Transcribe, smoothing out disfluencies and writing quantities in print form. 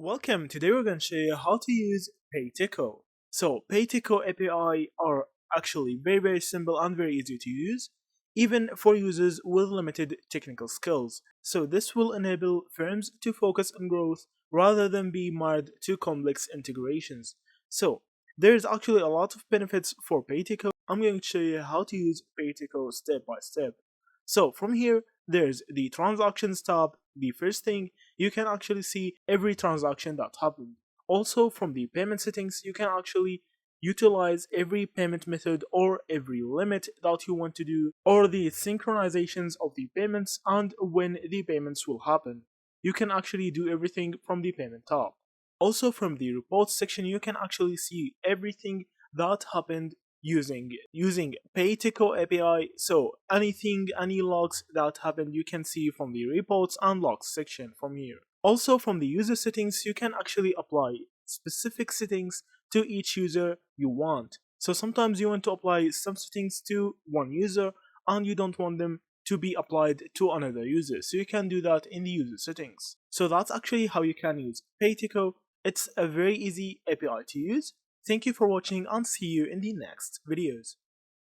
Welcome, today we're going to show you how to use Paytiko. So Paytiko API are actually very simple and very easy to use, even for users with limited technical skills. So this will enable firms to focus on growth rather than be marred to complex integrations. So there's actually a lot of benefits for Paytiko. I'm going to show you how to use Paytiko step by step. So from here, there's the transactions tab. The first thing, you can actually see every transaction that happened. Also, from the payment settings, you can actually utilize every payment method or every limit that you want to do, or the synchronizations of the payments and when the payments will happen. You can actually do everything from the payment tab. Also, from the reports section, you can actually see everything that happened using Paytiko API. So any logs that happened, you can see from the reports and logs section from here. Also, from the user settings, you can actually apply specific settings to each user you want. So sometimes you want to apply some settings to one user and you don't want them to be applied to another user. So you can do that in the user settings. So that's actually how you can use Paytiko. It's a very easy API to use. Thank you for watching and see you in the next videos.